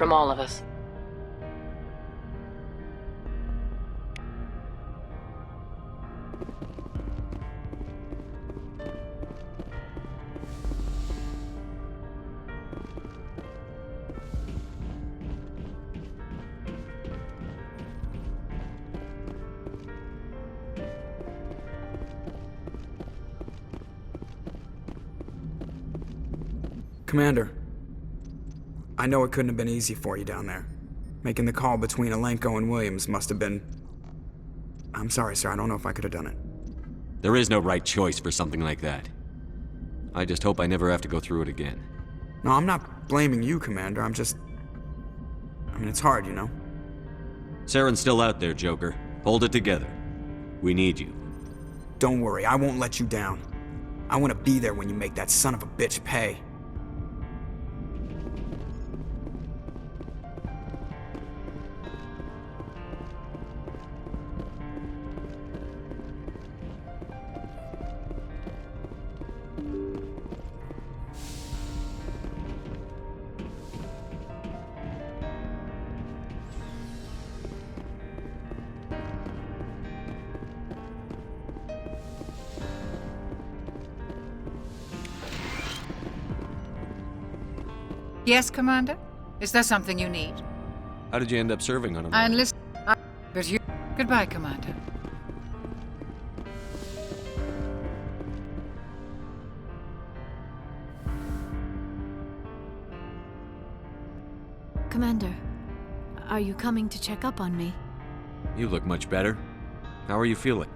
from all of us. Commander, I know it couldn't have been easy for you down there. Making the call between Alenko and Williams must have been... I'm sorry, sir. I don't know if I could have done it. There is no right choice for something like that. I just hope I never have to go through it again. No, I'm not blaming you, Commander. I'm just... I mean, it's hard, you know? Saren's still out there, Joker. Hold it together. We need you. Don't worry, I won't let you down. I want to be there when you make that son of a bitch pay. Yes, Commander? Is there something you need? How did you end up serving on him? I enlist... But you... Goodbye, Commander. Commander, are you coming to check up on me? You look much better. How are you feeling?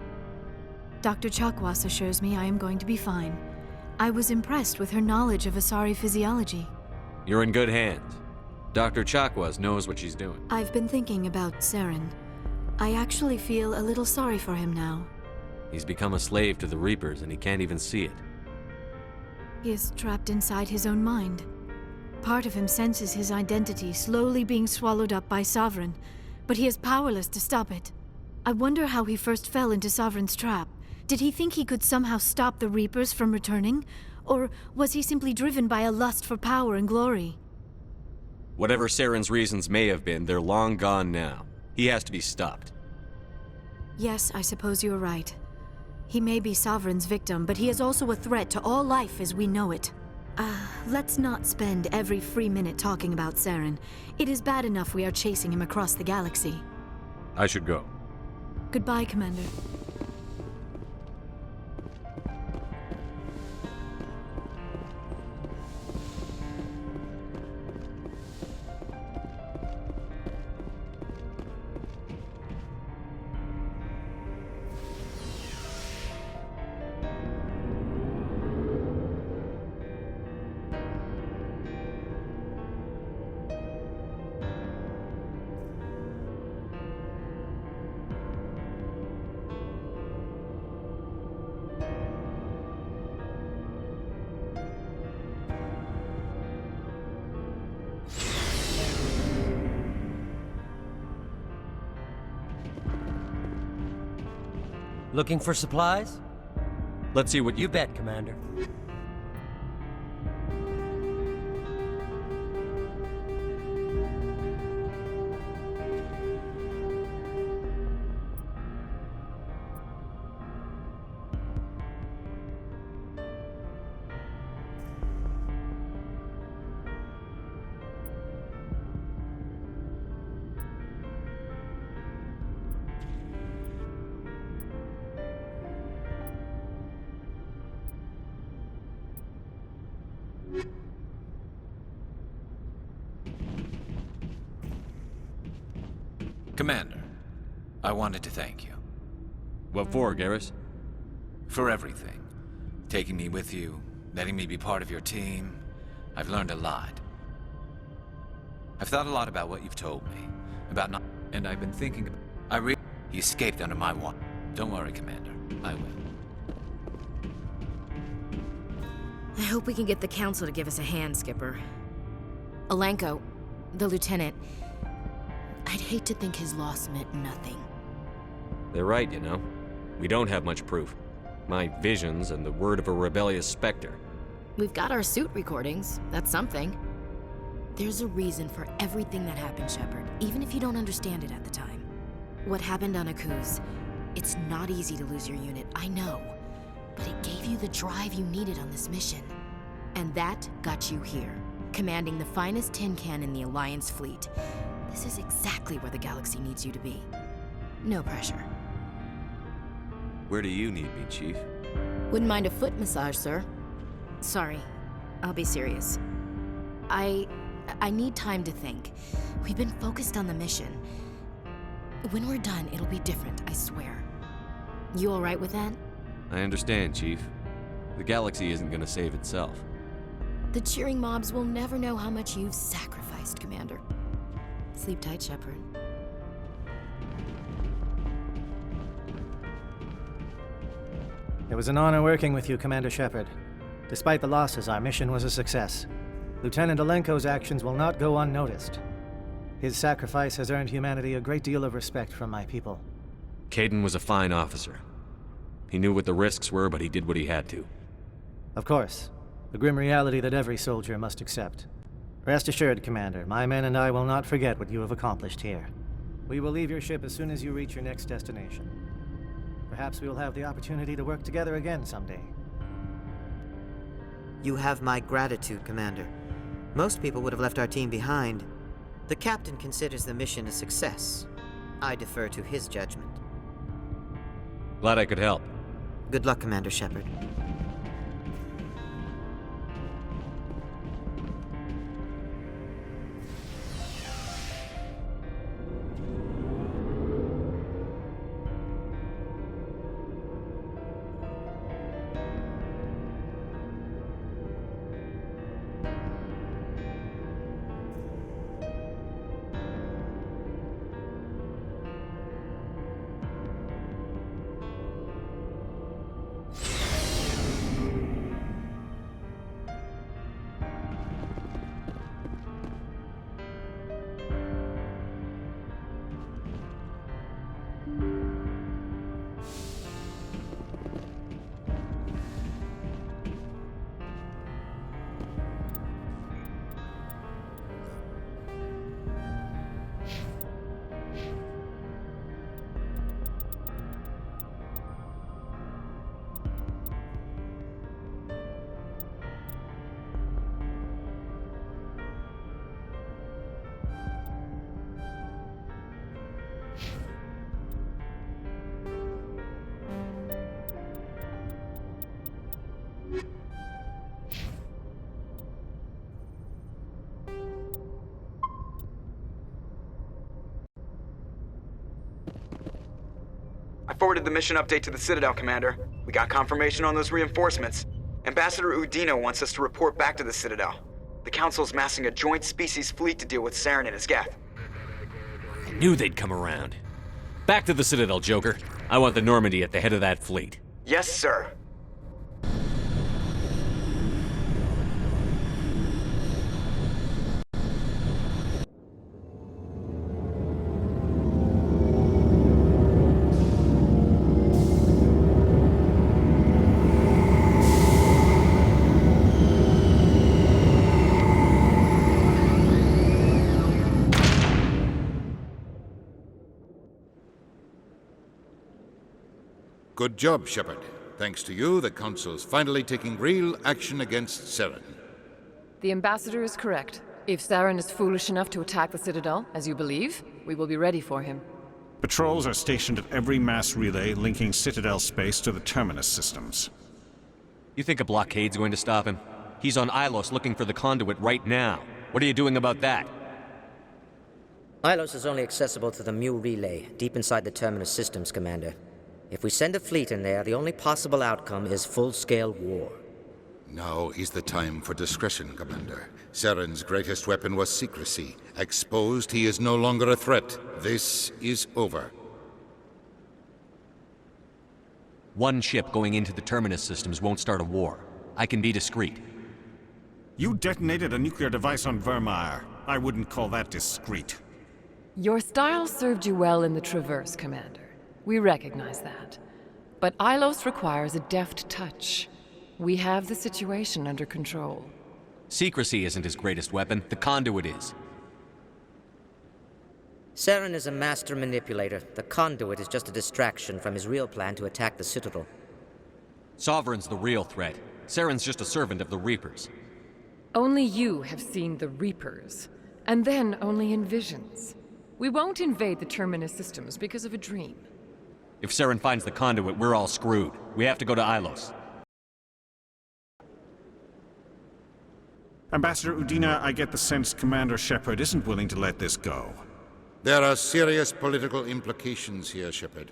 Dr. Chakwas assures me I am going to be fine. I was impressed with her knowledge of Asari physiology. You're in good hands. Dr. Chakwas knows what she's doing. I've been thinking about Saren. I actually feel a little sorry for him now. He's become a slave to the Reapers and he can't even see it. He is trapped inside his own mind. Part of him senses his identity slowly being swallowed up by Sovereign, but he is powerless to stop it. I wonder how he first fell into Sovereign's trap. Did he think he could somehow stop the Reapers from returning? Or was he simply driven by a lust for power and glory? Whatever Saren's reasons may have been, they're long gone now. He has to be stopped. Yes, I suppose you're right. He may be Sovereign's victim, but he is also a threat to all life as we know it. Let's not spend every free minute talking about Saren. It is bad enough we are chasing him across the galaxy. I should go. Goodbye, Commander. Looking for supplies? Let's see what You bet, Commander. Commander, I wanted to thank you. What for, Garrus? For everything. Taking me with you, letting me be part of your team. I've learned a lot. I've thought a lot about what you've told me. About not... And I've been thinking... He escaped under my watch. Don't worry, Commander. I will. I hope we can get the Council to give us a hand, Skipper. Alenko, the Lieutenant... I'd hate to think his loss meant nothing. They're right, you know. We don't have much proof. My visions and the word of a rebellious specter. We've got our suit recordings. That's something. There's a reason for everything that happened, Shepard, even if you don't understand it at the time. What happened on Akuz, it's not easy to lose your unit, I know. But it gave you the drive you needed on this mission. And that got you here, commanding the finest tin can in the Alliance fleet. This is exactly where the galaxy needs you to be. No pressure. Where do you need me, Chief? Wouldn't mind a foot massage, sir. Sorry, I'll be serious. I need time to think. We've been focused on the mission. When we're done, it'll be different, I swear. You all right with that? I understand, Chief. The galaxy isn't gonna save itself. The cheering mobs will never know how much you've sacrificed, Commander. Sleep tight, Shepard. It was an honor working with you, Commander Shepard. Despite the losses, our mission was a success. Lieutenant Alenko's actions will not go unnoticed. His sacrifice has earned humanity a great deal of respect from my people. Caden was a fine officer. He knew what the risks were, but he did what he had to. Of course, the grim reality that every soldier must accept. Rest assured, Commander, my men and I will not forget what you have accomplished here. We will leave your ship as soon as you reach your next destination. Perhaps we will have the opportunity to work together again someday. You have my gratitude, Commander. Most people would have left our team behind. The captain considers the mission a success. I defer to his judgment. Glad I could help. Good luck, Commander Shepard. I forwarded the mission update to the Citadel, Commander. We got confirmation on those reinforcements. Ambassador Udino wants us to report back to the Citadel. The Council's massing a joint species fleet to deal with Saren and his Geth. I knew they'd come around. Back to the Citadel, Joker. I want the Normandy at the head of that fleet. Yes, sir. Good job, Shepard. Thanks to you, the Council's finally taking real action against Saren. The Ambassador is correct. If Saren is foolish enough to attack the Citadel, as you believe, we will be ready for him. Patrols are stationed at every mass relay linking Citadel space to the Terminus systems. You think a blockade's going to stop him? He's on Ilos looking for the conduit right now. What are you doing about that? Ilos is only accessible to the Mu relay, deep inside the Terminus systems, Commander. If we send a fleet in there, the only possible outcome is full-scale war. Now is the time for discretion, Commander. Saren's greatest weapon was secrecy. Exposed, he is no longer a threat. This is over. One ship going into the Terminus systems won't start a war. I can be discreet. You detonated a nuclear device on Vermeer. I wouldn't call that discreet. Your style served you well in the Traverse, Commander. We recognize that. But Ilos requires a deft touch. We have the situation under control. Secrecy isn't his greatest weapon, the conduit is. Saren is a master manipulator. The conduit is just a distraction from his real plan to attack the Citadel. Sovereign's the real threat. Saren's just a servant of the Reapers. Only you have seen the Reapers, and then only in visions. We won't invade the Terminus systems because of a dream. If Saren finds the conduit, we're all screwed. We have to go to Ilos. Ambassador Udina, I get the sense Commander Shepard isn't willing to let this go. There are serious political implications here, Shepard.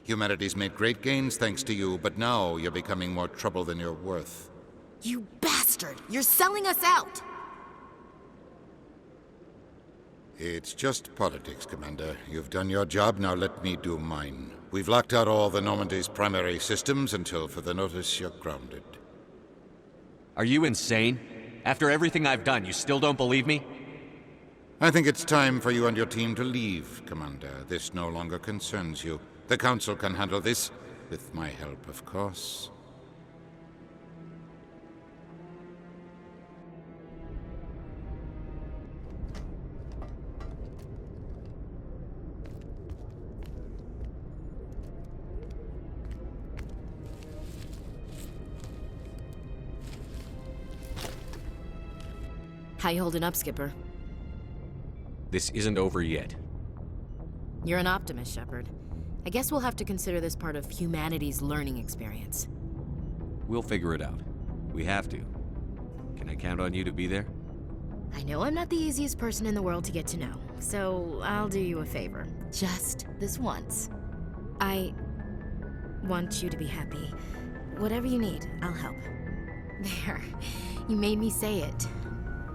Humanity's made great gains thanks to you, but now you're becoming more trouble than you're worth. You bastard! You're selling us out! It's just politics, Commander. You've done your job, now let me do mine. We've locked out all the Normandy's primary systems until further notice you're grounded. Are you insane? After everything I've done, you still don't believe me? I think it's time for you and your team to leave, Commander. This no longer concerns you. The Council can handle this, with my help, of course. How you holding up, Skipper? This isn't over yet. You're an optimist, Shepard. I guess we'll have to consider this part of humanity's learning experience. We'll figure it out. We have to. Can I count on you to be there? I know I'm not the easiest person in the world to get to know, so I'll do you a favor. Just this once. I want you to be happy. Whatever you need, I'll help. There. You made me say it.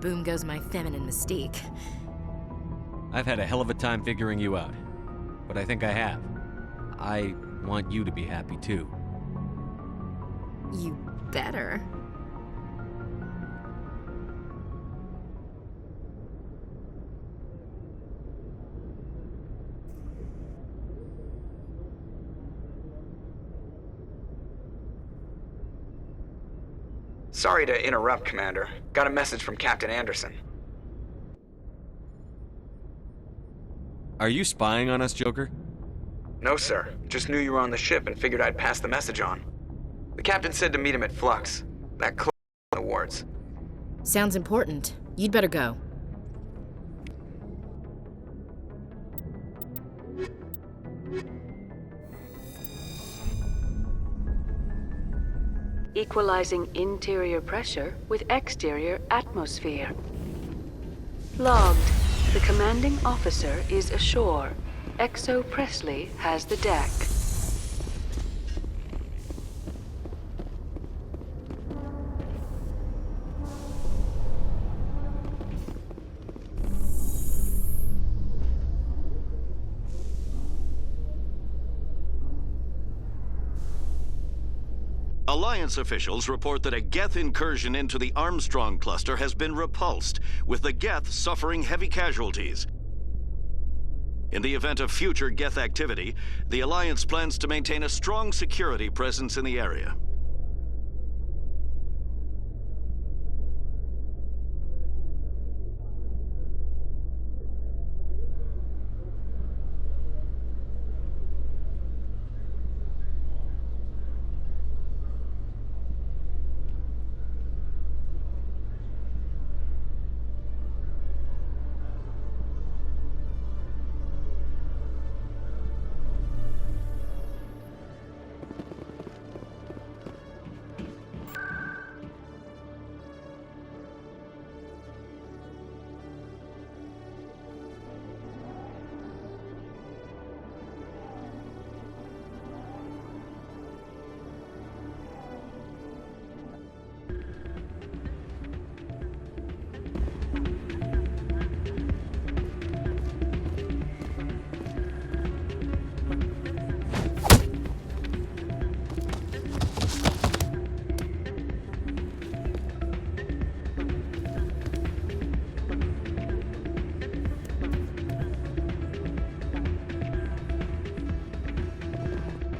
Boom goes my feminine mystique. I've had a hell of a time figuring you out. But I think I have. I want you to be happy too. You better. Sorry to interrupt, Commander. Got a message from Captain Anderson. Are you spying on us, Joker? No, sir. Just knew you were on the ship and figured I'd pass the message on. The captain said to meet him at Flux. That close in the wards. Sounds important. You'd better go. Equalizing interior pressure with exterior atmosphere. Logged. The commanding officer is ashore. Exo Presley has the deck. Alliance officials report that a Geth incursion into the Armstrong cluster has been repulsed, with the Geth suffering heavy casualties. In the event of future Geth activity, the Alliance plans to maintain a strong security presence in the area.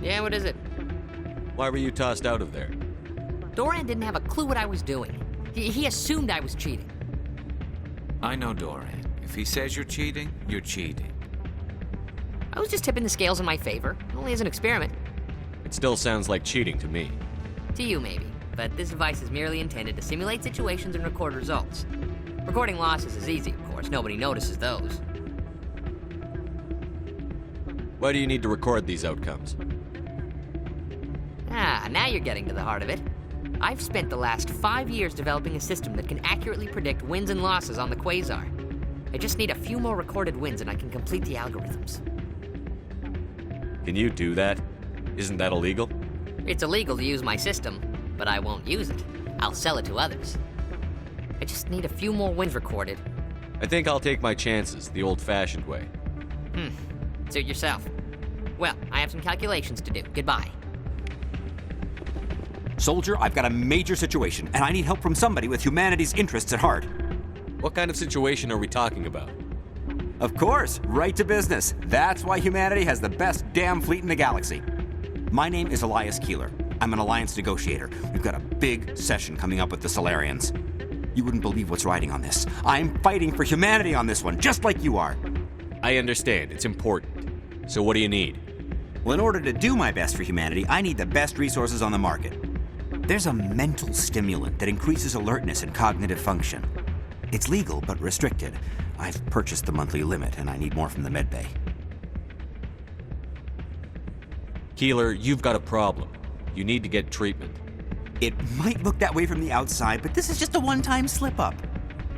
Yeah, what is it? Why were you tossed out of there? Doran didn't have a clue what I was doing. He assumed I was cheating. I know Doran. If he says you're cheating, you're cheating. I was just tipping the scales in my favor, only as an experiment. It still sounds like cheating to me. To you, maybe. But this device is merely intended to simulate situations and record results. Recording losses is easy, of course. Nobody notices those. Why do you need to record these outcomes? Ah, now you're getting to the heart of it. I've spent the last 5 years developing a system that can accurately predict wins and losses on the Quasar. I just need a few more recorded wins and I can complete the algorithms. Can you do that? Isn't that illegal? It's illegal to use my system, but I won't use it. I'll sell it to others. I just need a few more wins recorded. I think I'll take my chances the old-fashioned way. Suit yourself. Well, I have some calculations to do. Goodbye. Soldier, I've got a major situation, and I need help from somebody with humanity's interests at heart. What kind of situation are we talking about? Of course, right to business. That's why humanity has the best damn fleet in the galaxy. My name is Elias Keeler. I'm an alliance negotiator. We've got a big session coming up with the Solarians. You wouldn't believe what's riding on this. I'm fighting for humanity on this one, just like you are. I understand. It's important. So what do you need? Well, in order to do my best for humanity, I need the best resources on the market. There's a mental stimulant that increases alertness and cognitive function. It's legal, but restricted. I've purchased the monthly limit, and I need more from the medbay. Keeler, you've got a problem. You need to get treatment. It might look that way from the outside, but this is just a one-time slip-up.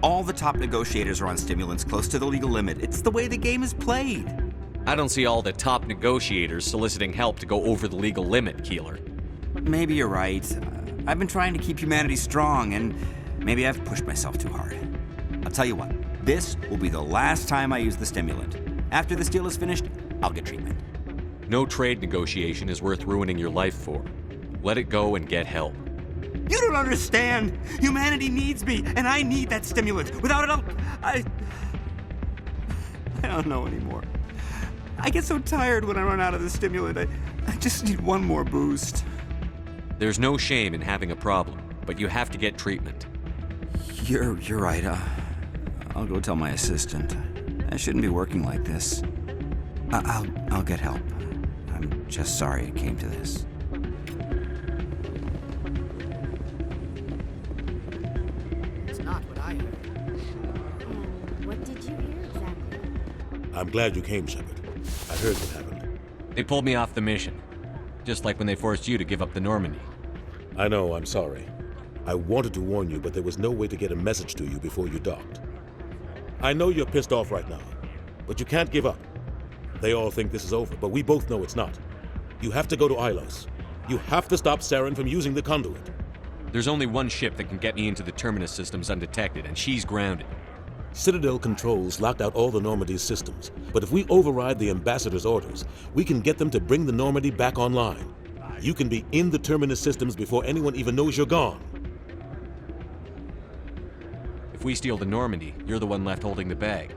All the top negotiators are on stimulants close to the legal limit. It's the way the game is played. I don't see all the top negotiators soliciting help to go over the legal limit, Keeler. Maybe you're right. I've been trying to keep humanity strong, and maybe I've pushed myself too hard. I'll tell you what, this will be the last time I use the stimulant. After this deal is finished, I'll get treatment. No trade negotiation is worth ruining your life for. Let it go and get help. You don't understand! Humanity needs me, and I need that stimulant. Without it, I don't know anymore. I get so tired when I run out of the stimulant. I just need one more boost. There's no shame in having a problem, but you have to get treatment. You're right. I'll go tell my assistant. I shouldn't be working like this. I'll get help. I'm just sorry it came to this. It's not what I heard. What did you hear exactly? I'm glad you came, Shepard. I heard what happened. They pulled me off the mission. Just like when they forced you to give up the Normandy. I know, I'm sorry. I wanted to warn you, but there was no way to get a message to you before you docked. I know you're pissed off right now, but you can't give up. They all think this is over, but we both know it's not. You have to go to Ilos. You have to stop Saren from using the conduit. There's only one ship that can get me into the Terminus systems undetected, and she's grounded. Citadel controls locked out all the Normandy's systems, but if we override the Ambassador's orders, we can get them to bring the Normandy back online. You can be in the Terminus systems before anyone even knows you're gone. If we steal the Normandy, you're the one left holding the bag.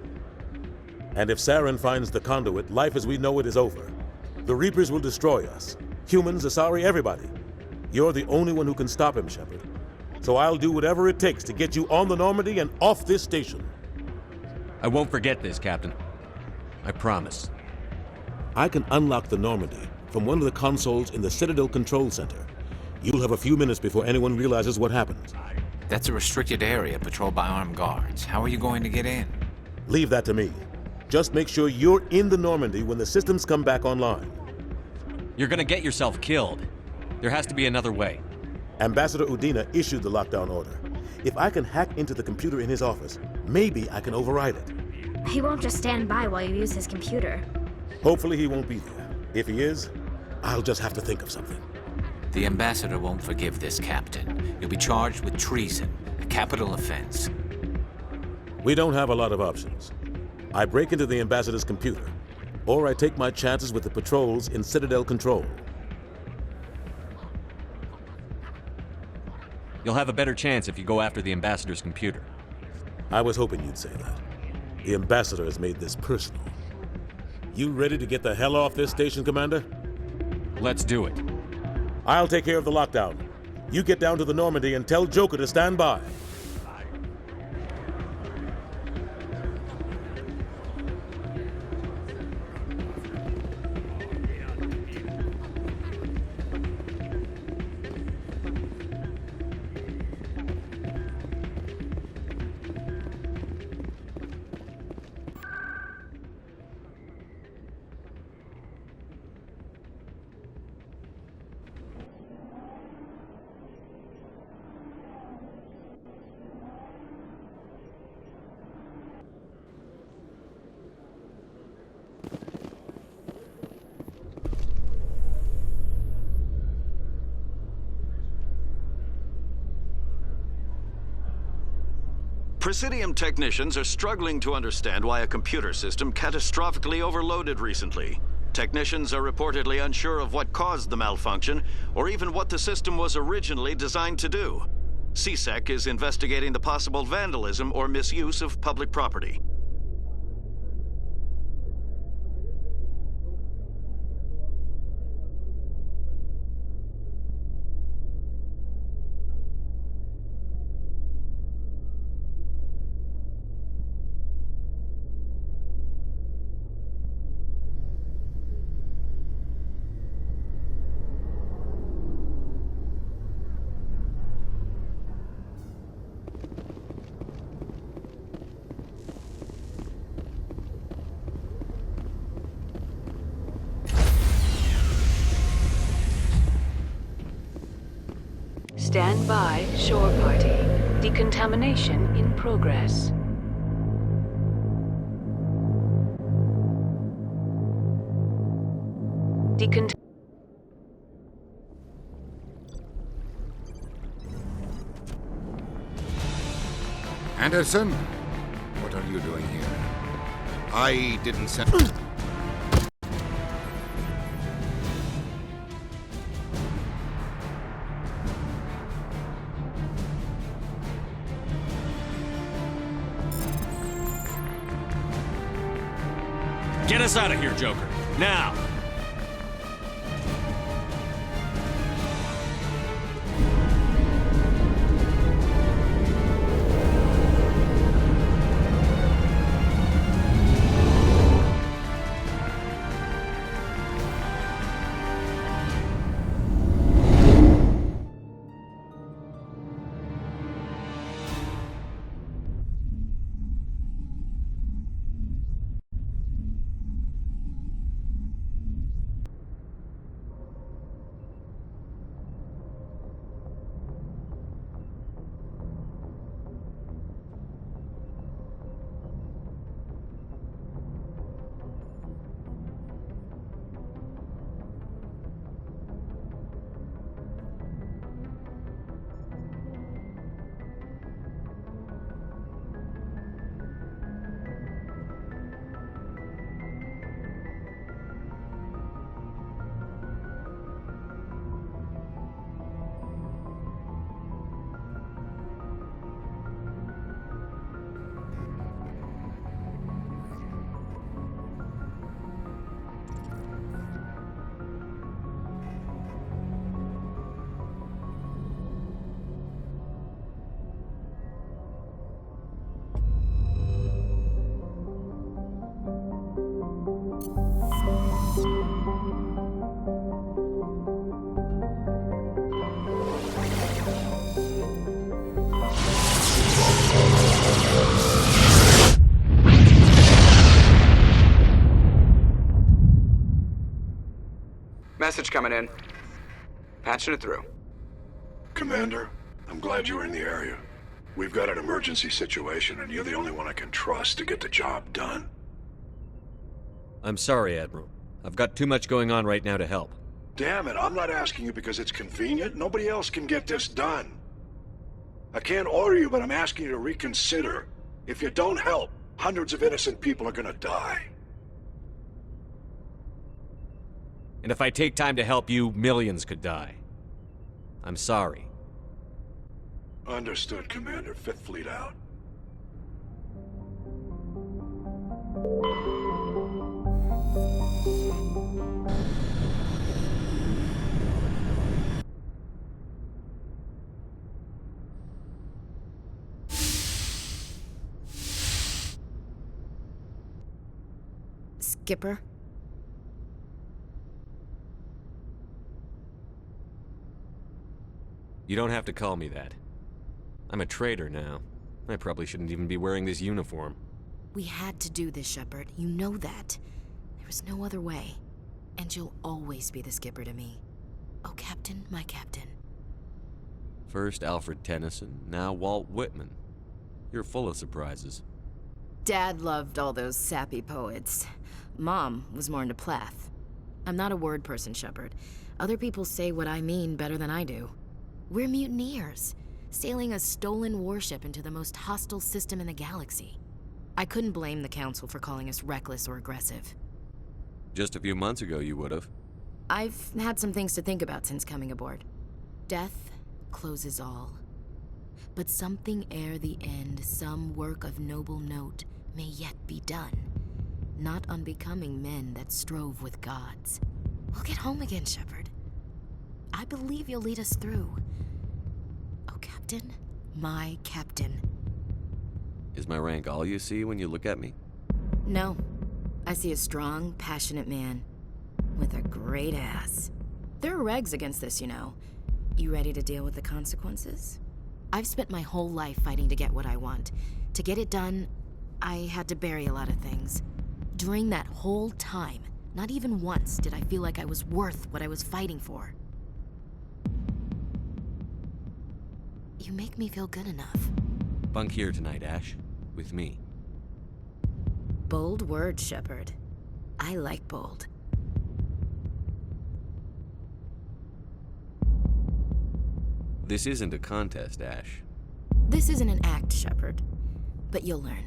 And if Saren finds the conduit, life as we know it is over. The Reapers will destroy us. Humans, Asari, everybody. You're the only one who can stop him, Shepard. So I'll do whatever it takes to get you on the Normandy and off this station. I won't forget this, Captain. I promise. I can unlock the Normandy from one of the consoles in the Citadel Control Center. You'll have a few minutes before anyone realizes what happened. That's a restricted area patrolled by armed guards. How are you going to get in? Leave that to me. Just make sure you're in the Normandy when the systems come back online. You're gonna get yourself killed. There has to be another way. Ambassador Udina issued the lockdown order. If I can hack into the computer in his office, maybe I can override it. He won't just stand by while you use his computer. Hopefully he won't be there. If he is, I'll just have to think of something. The Ambassador won't forgive this, Captain. You'll be charged with treason, a capital offense. We don't have a lot of options. I break into the Ambassador's computer, or I take my chances with the patrols in Citadel Control. You'll have a better chance if you go after the Ambassador's computer. I was hoping you'd say that. The Ambassador has made this personal. You ready to get the hell off this station, Commander? Let's do it. I'll take care of the lockdown. You get down to the Normandy and tell Joker to stand by. Presidium technicians are struggling to understand why a computer system catastrophically overloaded recently. Technicians are reportedly unsure of what caused the malfunction, or even what the system was originally designed to do. CSEC is investigating the possible vandalism or misuse of public property. Stand by, shore party. Decontamination in progress. Anderson? What are you doing here? I didn't send... Get us out of here, Joker. Now! Message coming in. Patching it through. Commander, I'm glad you were in the area. We've got an emergency situation, and you're the only one I can trust to get the job done. I'm sorry, Admiral. I've got too much going on right now to help. Damn it, I'm not asking you because it's convenient. Nobody else can get this done. I can't order you, but I'm asking you to reconsider. If you don't help, hundreds of innocent people are gonna die. And if I take time to help you, millions could die. I'm sorry. Understood, Commander. Fifth Fleet out. Skipper? You don't have to call me that. I'm a traitor now. I probably shouldn't even be wearing this uniform. We had to do this, Shepard. You know that. There was no other way. And you'll always be the skipper to me. Oh, Captain, my captain. First Alfred Tennyson, now Walt Whitman. You're full of surprises. Dad loved all those sappy poets. Mom was more into Plath. I'm not a word person, Shepard. Other people say what I mean better than I do. We're mutineers, sailing a stolen warship into the most hostile system in the galaxy. I couldn't blame the Council for calling us reckless or aggressive. Just a few months ago, you would've. I've had some things to think about since coming aboard. Death closes all. But something ere the end, some work of noble note, may yet be done. Not unbecoming men that strove with gods. We'll get home again, Shepard. I believe you'll lead us through. Oh, Captain, my captain. Is my rank all you see when you look at me? No. I see a strong, passionate man. With a great ass. There are regs against this, you know. You ready to deal with the consequences? I've spent my whole life fighting to get what I want. To get it done, I had to bury a lot of things. During that whole time, not even once did I feel like I was worth what I was fighting for. You make me feel good enough. Bunk here tonight, Ash. With me. Bold words, Shepard. I like bold. This isn't a contest, Ash. This isn't an act, Shepard. But you'll learn.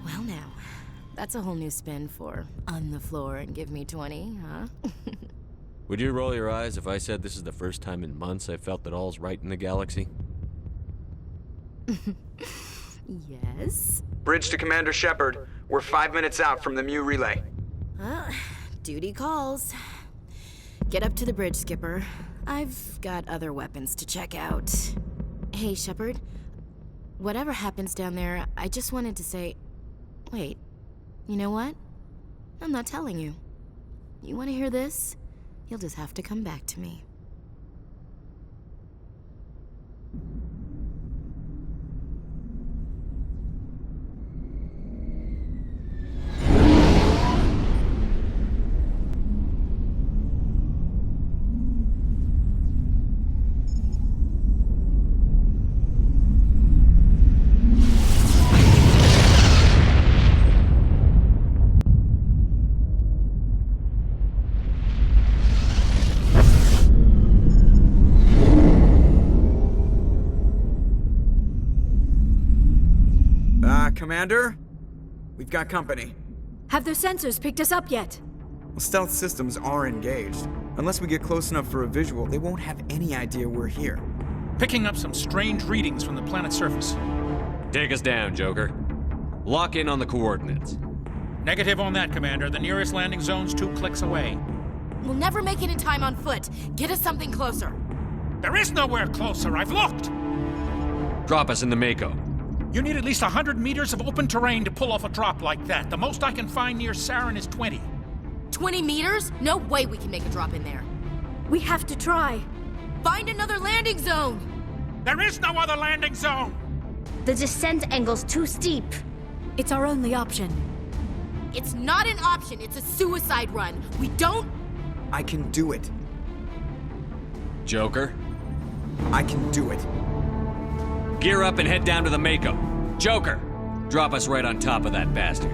Well now, that's a whole new spin for on the floor and give me 20, huh? Would you roll your eyes if I said this is the first time in months I felt that all's right in the galaxy? Yes? Bridge to Commander Shepard. We're 5 minutes out from the Mu relay. Duty calls. Get up to the bridge, Skipper. I've got other weapons to check out. Hey, Shepard. Whatever happens down there, I just wanted to say... Wait, you know what? I'm not telling you. You want to hear this? You'll just have to come back to me. Commander? We've got company. Have their sensors picked us up yet? Well, stealth systems are engaged. Unless we get close enough for a visual, they won't have any idea we're here. Picking up some strange readings from the planet's surface. Take us down, Joker. Lock in on the coordinates. Negative on that, Commander. The nearest landing zone's 2 clicks away. We'll never make it in time on foot. Get us something closer. There is nowhere closer. I've looked. Drop us in the Mako. You need at least 100 meters of open terrain to pull off a drop like that. The most I can find near Saren is 20. 20 meters? No way we can make a drop in there. We have to try. Find another landing zone! There is no other landing zone! The descent angle's too steep. It's our only option. It's not an option, it's a suicide run. We don't... I can do it. Joker? I can do it. Gear up and head down to the Mako. Joker, drop us right on top of that bastard.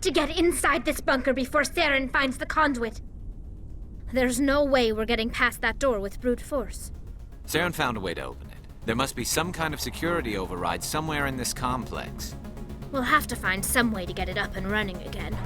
have to get inside this bunker before Saren finds the conduit. There's no way we're getting past that door with brute force. Saren found a way to open it. There must be some kind of security override somewhere in this complex. We'll have to find some way to get it up and running again.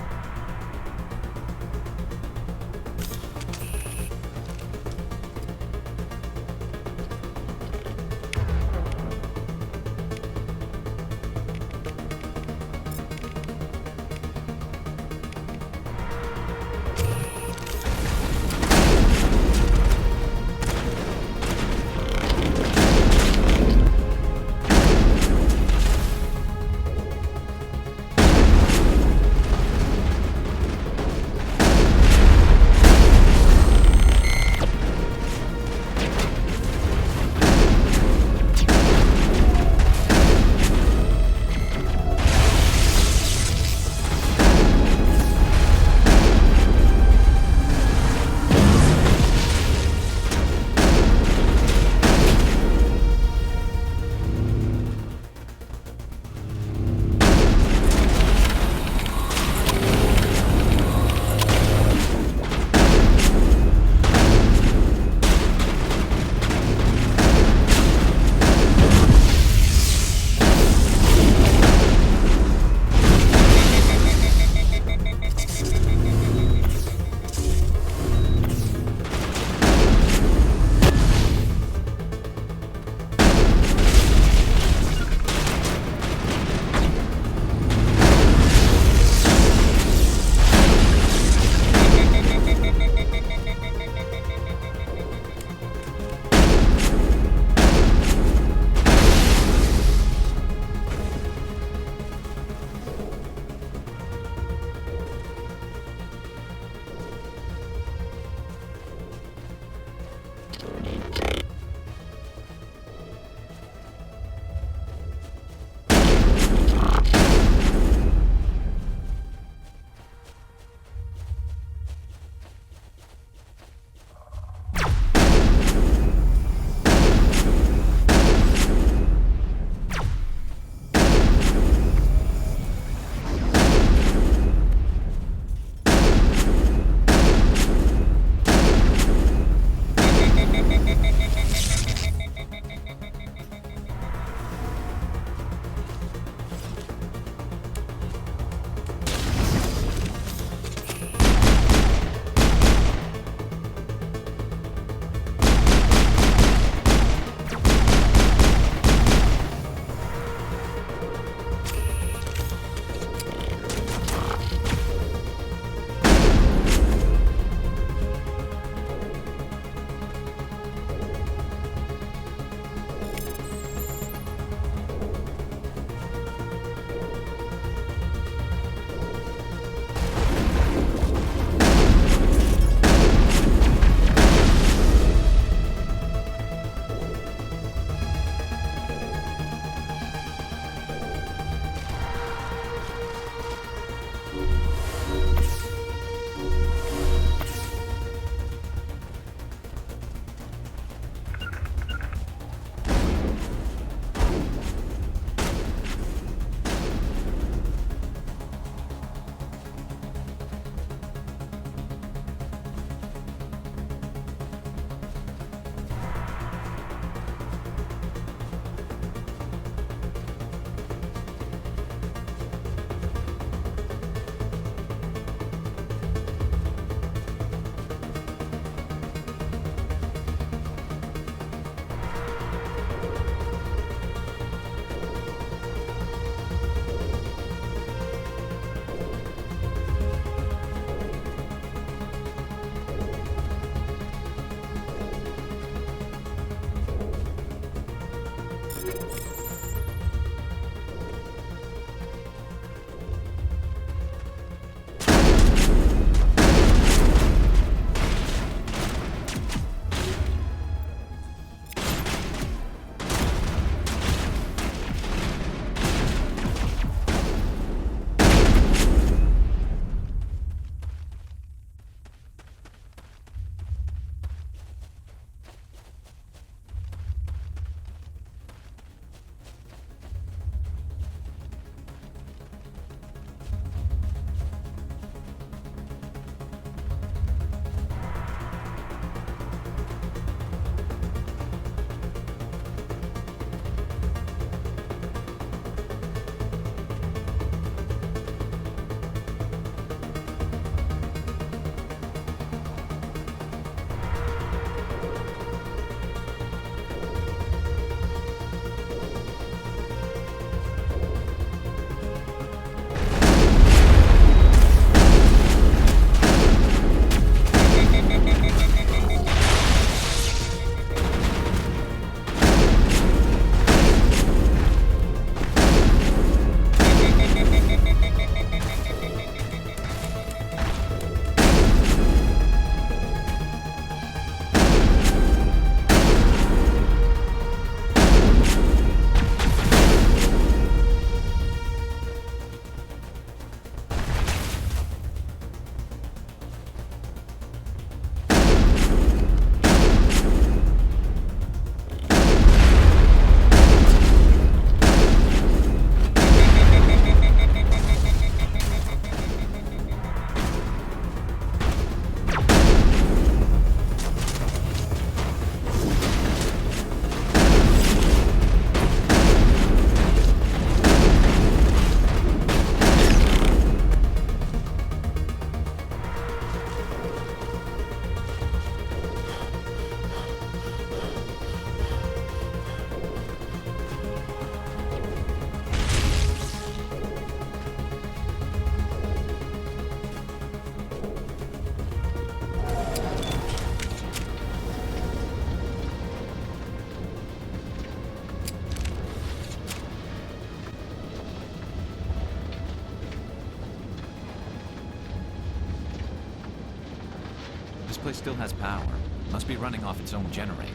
This place still has power. Must be running off its own generator.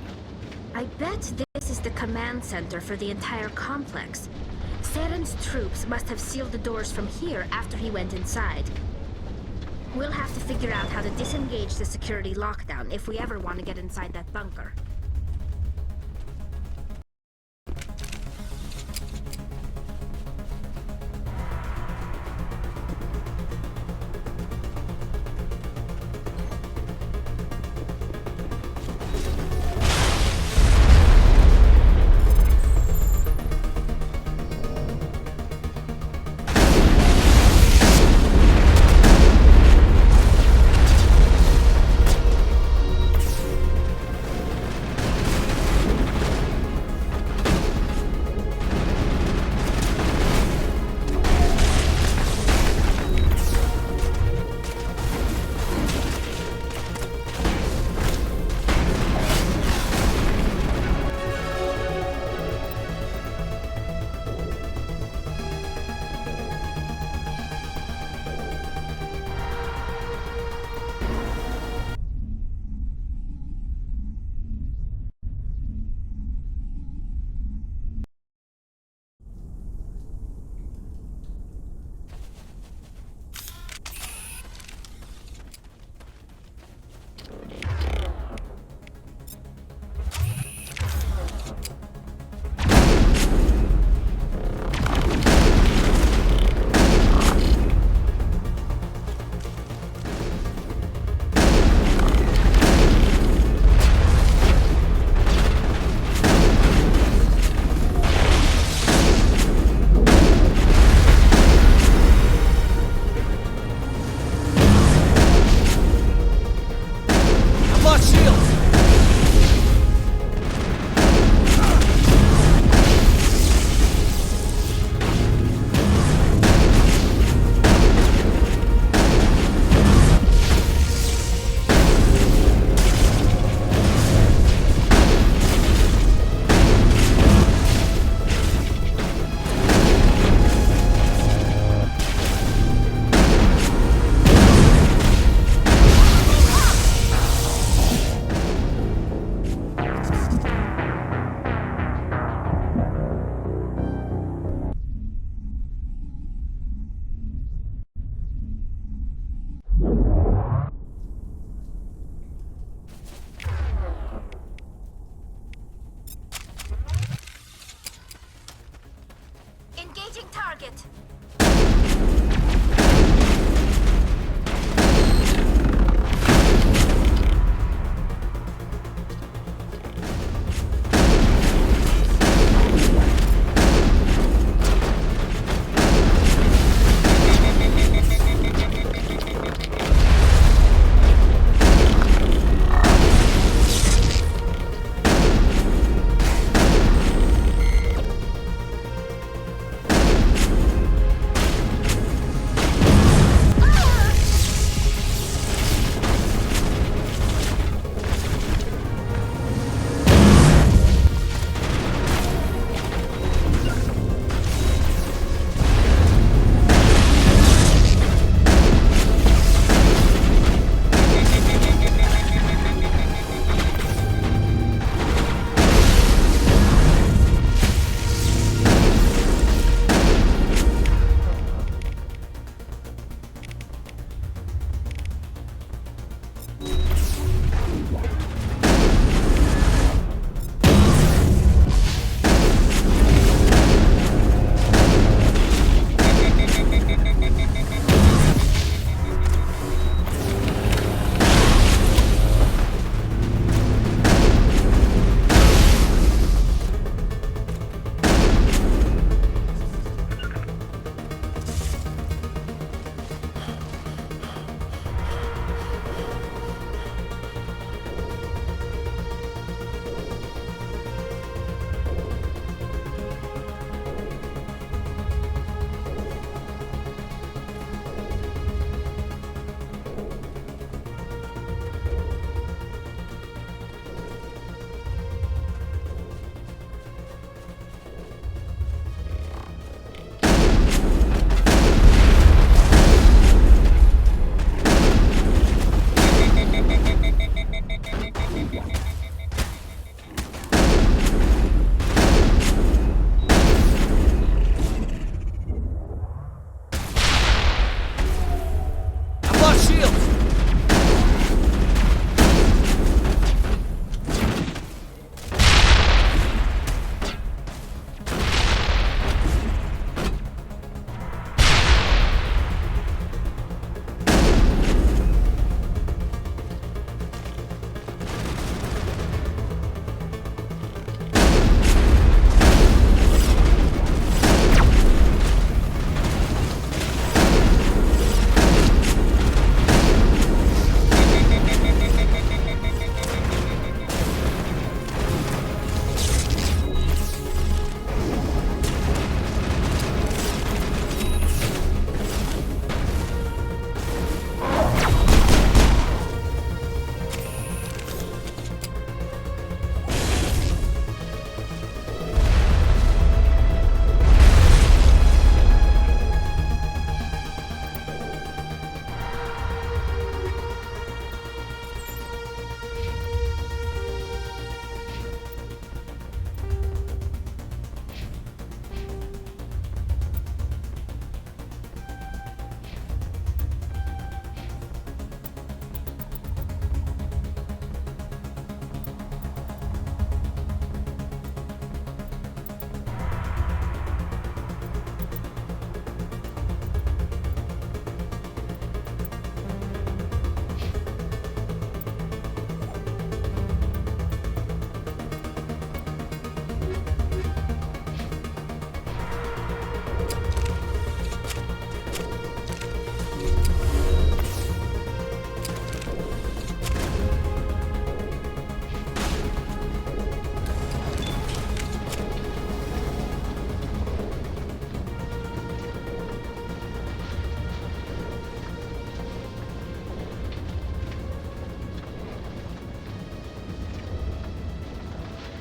I bet this is the command center for the entire complex. Saren's troops must have sealed the doors from here after he went inside. We'll have to figure out how to disengage the security lockdown if we ever want to get inside that bunker.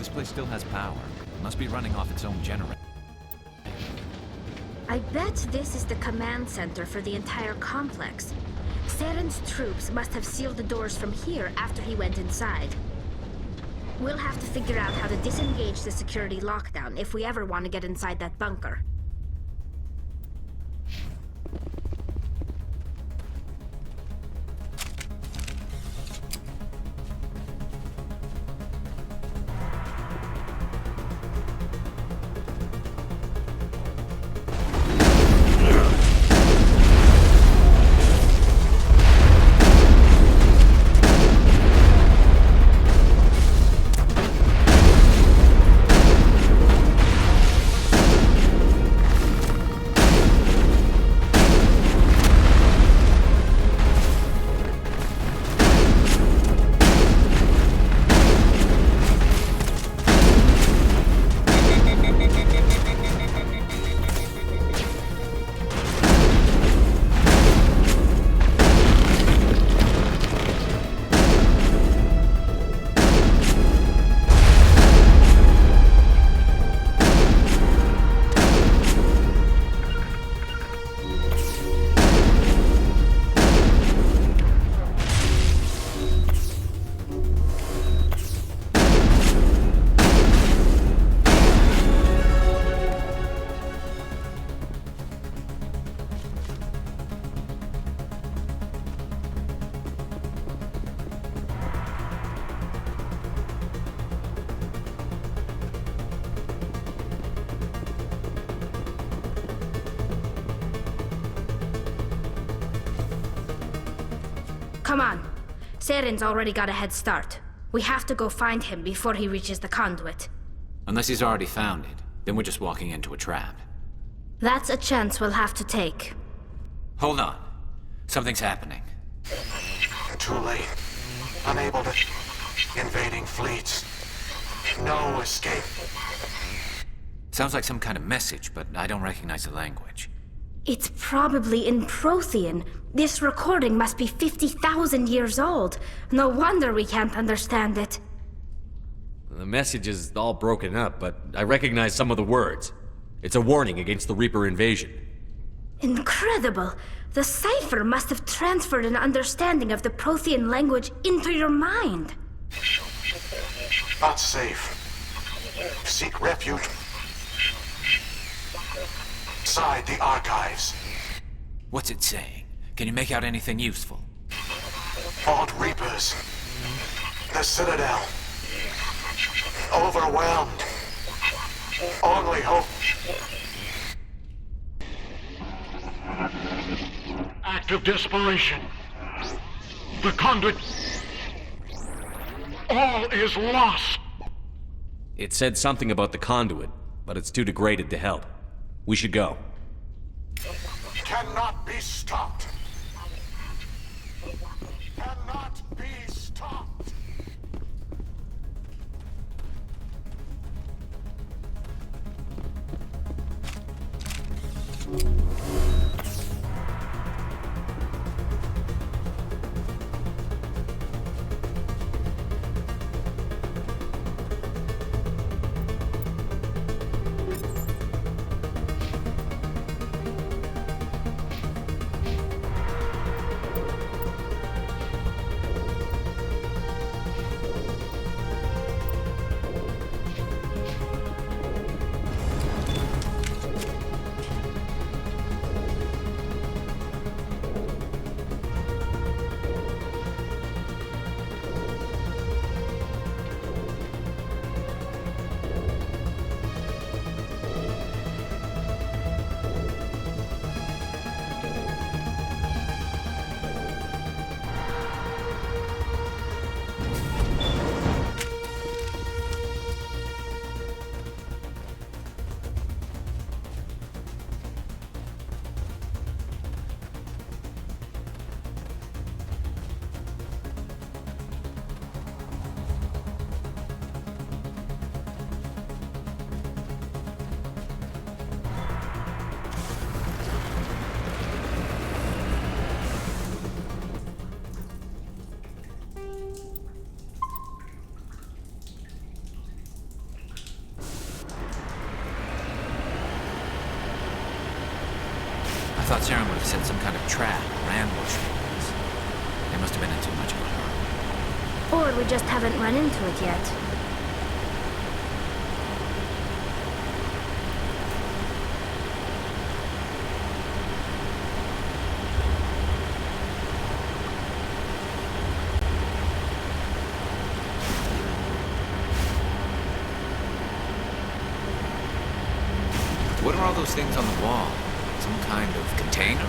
This place still has power. It must be running off its own generator. I bet this is the command center for the entire complex. Saren's troops must have sealed the doors from here after he went inside. We'll have to figure out how to disengage the security lockdown if we ever want to get inside that bunker. Come on. Saren's already got a head start. We have to go find him before he reaches the conduit. Unless he's already found it, then we're just walking into a trap. That's a chance we'll have to take. Hold on. Something's happening. Too late. Unable to... Invading fleets. No escape. Sounds like some kind of message, but I don't recognize the language. It's probably in Prothean. This recording must be 50,000 years old. No wonder we can't understand it. The message is all broken up, but I recognize some of the words. It's a warning against the Reaper invasion. Incredible! The cipher must have transferred an understanding of the Prothean language into your mind. Not safe. Seek refuge inside the archives. What's it saying? Can you make out anything useful? Fought Reapers. The Citadel. Overwhelmed. Only hope. Act of desperation. The conduit. All is lost. It said something about the conduit, but it's too degraded to help. We should go. Cannot be stopped. Cannot be stopped. thought Saren would have set some kind of trap or ambush for us. They must have been in too much of a hurry. Or we just haven't run into it yet. What are all those things on the wall? Some kind of containers?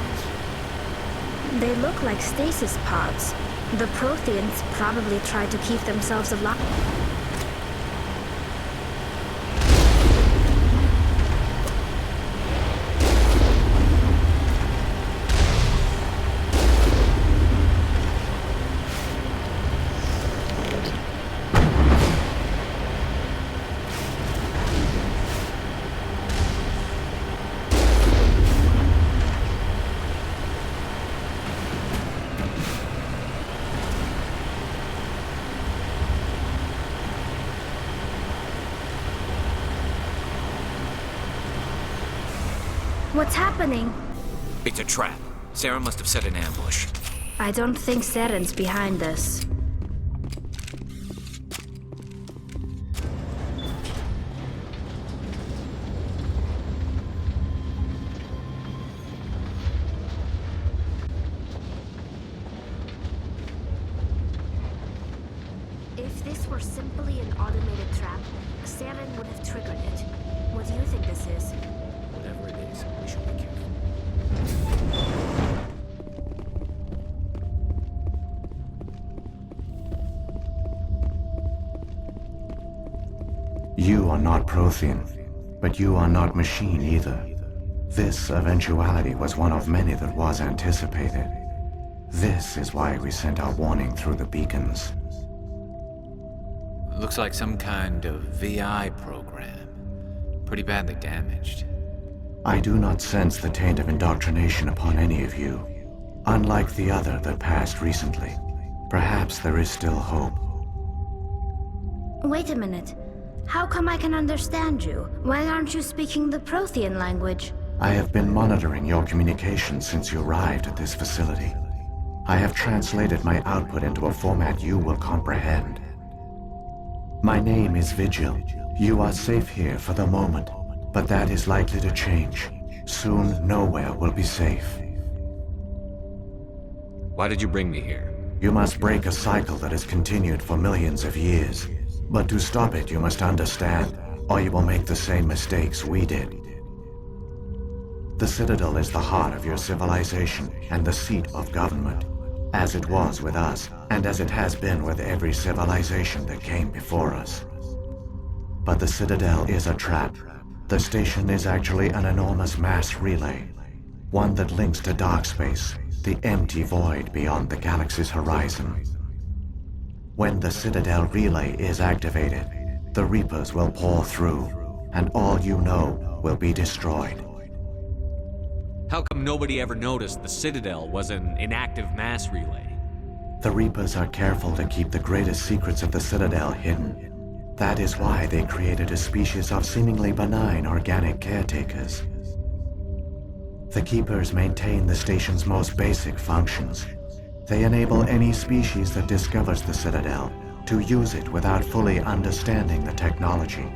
They look like stasis pods. The Protheans probably tried to keep themselves alive. What's happening? It's a trap. Saren must have set an ambush. I don't think Saren's behind this. If this were simply an automated trap, Saren would have triggered it. What do you think this is? Whatever it is, we should be careful. You are not Prothean, but you are not machine either. This eventuality was one of many that was anticipated. This is why we sent our warning through the beacons. Looks like some kind of VI program. Pretty badly damaged. I do not sense the taint of indoctrination upon any of you, unlike the other that passed recently. Perhaps there is still hope. Wait a minute. How come I can understand you? Why aren't you speaking the Prothean language? I have been monitoring your communications since you arrived at this facility. I have translated my output into a format you will comprehend. My name is Vigil. You are safe here for the moment, but that is likely to change. Soon, nowhere will be safe. Why did you bring me here? You must break a cycle that has continued for millions of years. But to stop it, you must understand, or you will make the same mistakes we did. The Citadel is the heart of your civilization and the seat of government, as it was with us, and as it has been with every civilization that came before us. But the Citadel is a trap. The station is actually an enormous mass relay, one that links to dark space, the empty void beyond the galaxy's horizon. When the Citadel relay is activated, the Reapers will pour through, and all you know will be destroyed. How come nobody ever noticed the Citadel was an inactive mass relay? The Reapers are careful to keep the greatest secrets of the Citadel hidden. That is why they created a species of seemingly benign organic caretakers. The Keepers maintain the station's most basic functions. They enable any species that discovers the Citadel to use it without fully understanding the technology.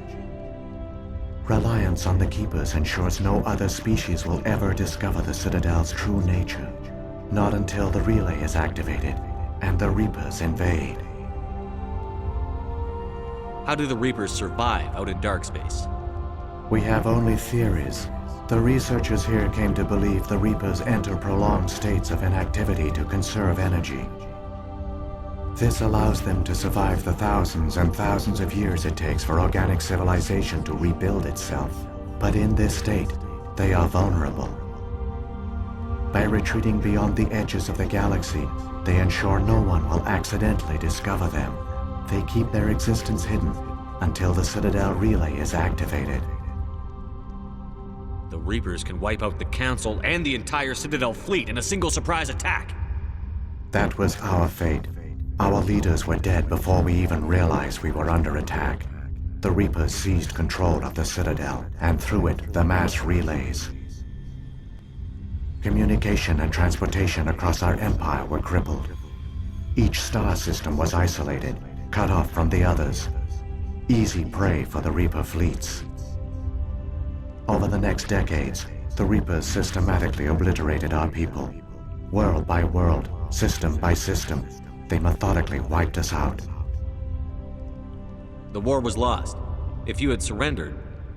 Reliance on the Keepers ensures no other species will ever discover the Citadel's true nature, not until the relay is activated and the Reapers invade. How do the Reapers survive out in dark space? We have only theories. The researchers here came to believe the Reapers enter prolonged states of inactivity to conserve energy. This allows them to survive the thousands and thousands of years it takes for organic civilization to rebuild itself. But in this state, they are vulnerable. By retreating beyond the edges of the galaxy, they ensure no one will accidentally discover them. They keep their existence hidden until the Citadel relay is activated. The Reapers can wipe out the Council and the entire Citadel fleet in a single surprise attack. That was our fate. Our leaders were dead before we even realized we were under attack. The Reapers seized control of the Citadel, and through it, the mass relays. Communication and transportation across our empire were crippled. Each star system was isolated, cut off from the others. Easy prey for the Reaper fleets. Over the next decades, the Reapers systematically obliterated our people. World by world, system by system, they methodically wiped us out. The war was lost. If you had surrendered,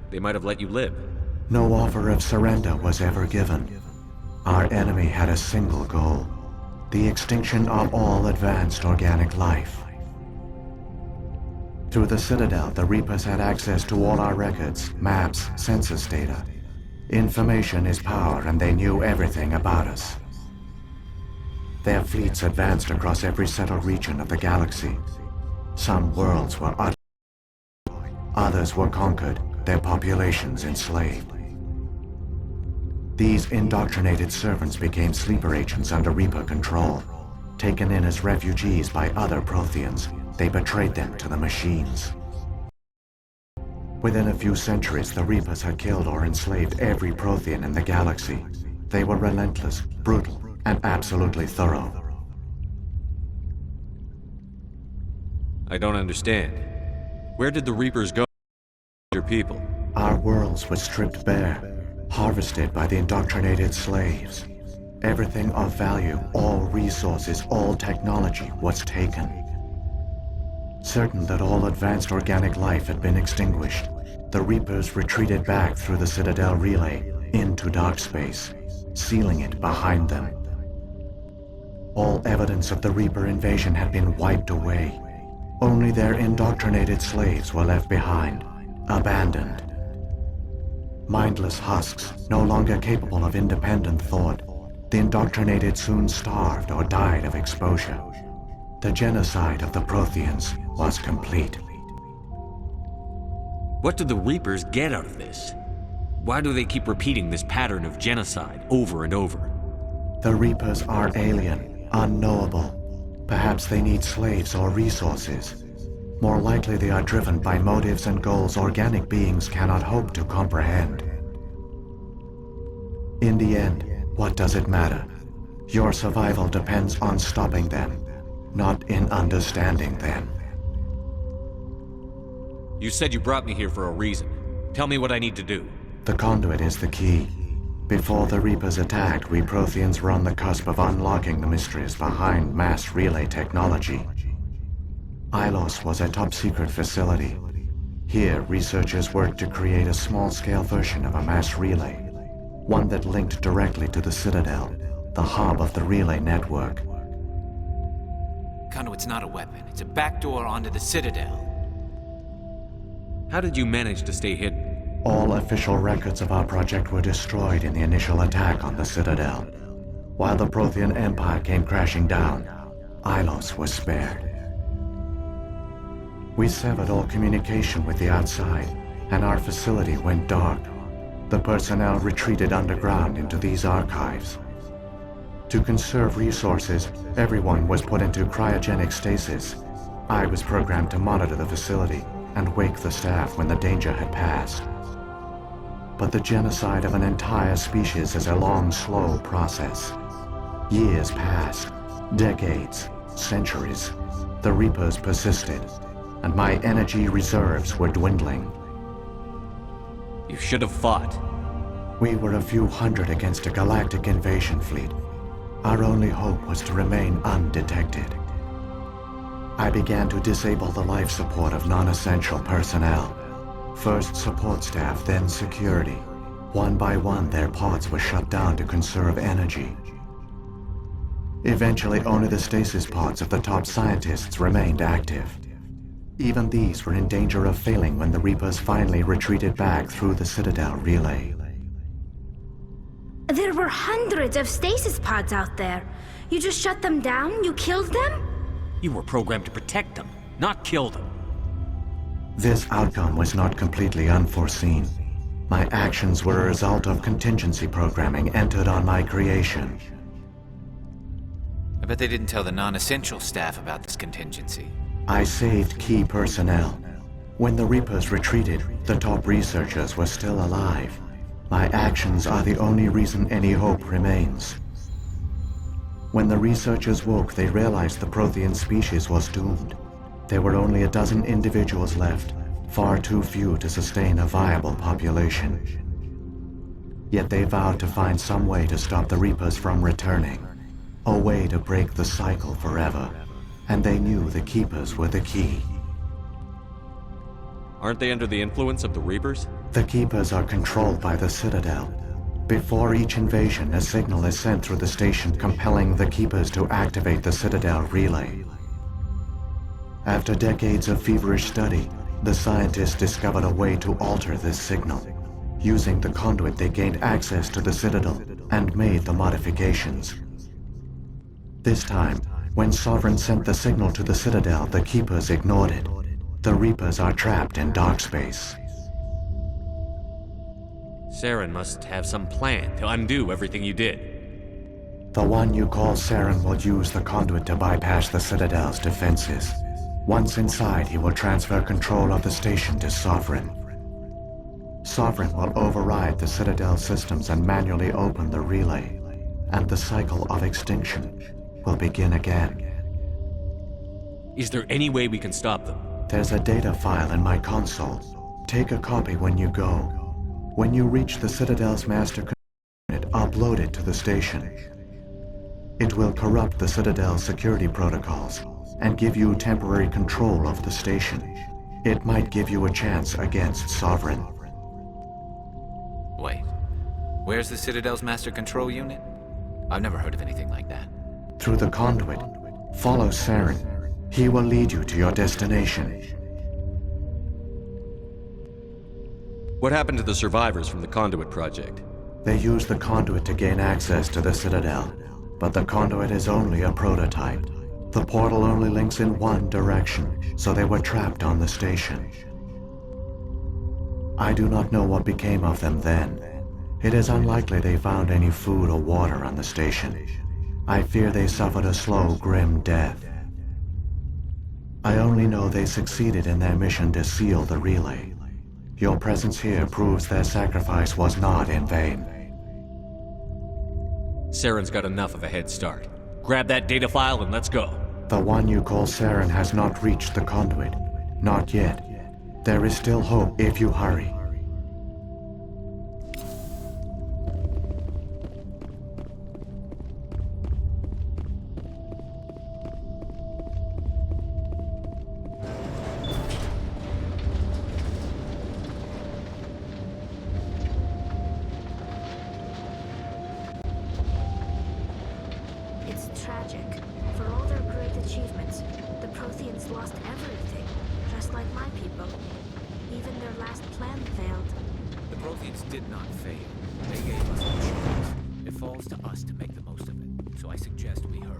they might have let you live. No offer of surrender was ever given. Our enemy had a single goal: the extinction of all advanced organic life. Through the Citadel, the Reapers had access to all our records, maps, census data. Information is power, and they knew everything about us. Their fleets advanced across every settled region of the galaxy. Some worlds were utterly destroyed, others were conquered, their populations enslaved. These indoctrinated servants became sleeper agents under Reaper control. Taken in as refugees by other Protheans, they betrayed them to the machines. Within a few centuries, the Reapers had killed or enslaved every Prothean in the galaxy. They were relentless, brutal, and absolutely thorough. I don't understand. Where did the Reapers go? Your people? Our worlds were stripped bare, harvested by the indoctrinated slaves. Everything of value, all resources, all technology was taken. Certain that all advanced organic life had been extinguished, the Reapers retreated back through the Citadel relay into dark space, sealing it behind them. All evidence of the Reaper invasion had been wiped away. Only their indoctrinated slaves were left behind, abandoned. Mindless husks, no longer capable of independent thought, the indoctrinated soon starved or died of exposure. The genocide of the Protheans was complete. What do the Reapers get out of this? Why do they keep repeating this pattern of genocide over and over? The Reapers are alien, unknowable. Perhaps they need slaves or resources. More likely they are driven by motives and goals organic beings cannot hope to comprehend. In the end, what does it matter? Your survival depends on stopping them, not in understanding them. You said you brought me here for a reason. Tell me what I need to do. The conduit is the key. Before the Reapers attacked, we Protheans were on the cusp of unlocking the mysteries behind mass relay technology. Ilos was a top-secret facility. Here, researchers worked to create a small-scale version of a mass relay, one that linked directly to the Citadel, the hub of the relay network. Conduit's not a weapon. It's a backdoor onto the Citadel. How did you manage to stay hidden? All official records of our project were destroyed in the initial attack on the Citadel. While the Prothean Empire came crashing down, Ilos was spared. We severed all communication with the outside, and our facility went dark. The personnel retreated underground into these archives. To conserve resources, everyone was put into cryogenic stasis. I was programmed to monitor the facility and wake the staff when the danger had passed. But the genocide of an entire species is a long, slow process. Years passed, decades, centuries. The Reapers persisted, and my energy reserves were dwindling. You should have fought. We were a few hundred against a galactic invasion fleet. Our only hope was to remain undetected. I began to disable the life support of non-essential personnel. First support staff, then security. One by one, their pods were shut down to conserve energy. Eventually, only the stasis pods of the top scientists remained active. Even these were in danger of failing when the Reapers finally retreated back through the Citadel relay. There were hundreds of stasis pods out there. You just shut them down? You killed them? You were programmed to protect them, not kill them. This outcome was not completely unforeseen. My actions were a result of contingency programming entered on my creation. I bet they didn't tell the non-essential staff about this contingency. I saved key personnel. When the Reapers retreated, the top researchers were still alive. My actions are the only reason any hope remains. When the researchers woke, they realized the Prothean species was doomed. There were only a dozen individuals left, far too few to sustain a viable population. Yet they vowed to find some way to stop the Reapers from returning, a way to break the cycle forever, and they knew the Keepers were the key. Aren't they under the influence of the Reapers? The Keepers are controlled by the Citadel. Before each invasion, a signal is sent through the station compelling the Keepers to activate the Citadel relay. After decades of feverish study, the scientists discovered a way to alter this signal. Using the conduit, they gained access to the Citadel and made the modifications. This time, when Sovereign sent the signal to the Citadel, the Keepers ignored it. The Reapers are trapped in dark space. Saren must have some plan to undo everything you did. The one you call Saren will use the conduit to bypass the Citadel's defenses. Once inside, he will transfer control of the station to Sovereign. Sovereign will override the Citadel systems and manually open the relay, and the cycle of extinction will begin again. Is there any way we can stop them? There's a data file in my console. Take a copy when you go. When you reach the Citadel's master control, upload it to the station. It will corrupt the Citadel's security protocols and give you temporary control of the station. It might give you a chance against Sovereign. Wait, where's the Citadel's master control unit? I've never heard of anything like that. Through the conduit, follow Saren. He will lead you to your destination. What happened to the survivors from the Conduit project? They used the conduit to gain access to the Citadel, but the conduit is only a prototype. The portal only links in one direction, so they were trapped on the station. I do not know what became of them then. It is unlikely they found any food or water on the station. I fear they suffered a slow, grim death. I only know they succeeded in their mission to seal the relay. Your presence here proves their sacrifice was not in vain. Saren's got enough of a head start. Grab that data file and let's go. The one you call Saren has not reached the conduit. Not yet. There is still hope if you hurry. It's tragic. For all their great achievements, the Protheans lost everything, just like my people. Even their last plan failed. The Protheans did not fail. They gave us a choice. It falls to us to make the most of it, so I suggest we hurry.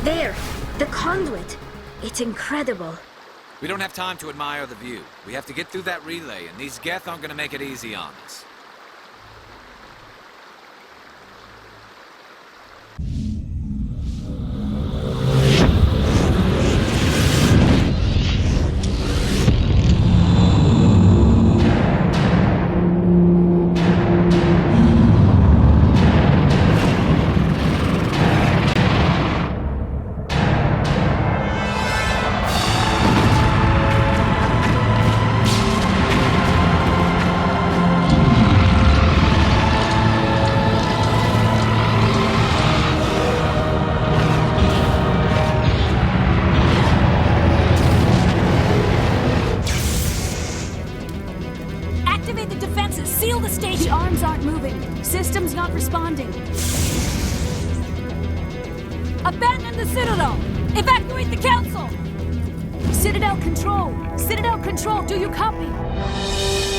There! The conduit! It's incredible. We don't have time to admire the view. We have to get through that relay, and these Geth aren't gonna make it easy on us. Activate the defenses! Seal the station! The arms aren't moving. Systems not responding. Abandon the Citadel! Evacuate the Council! Citadel Control! Citadel Control, do you copy?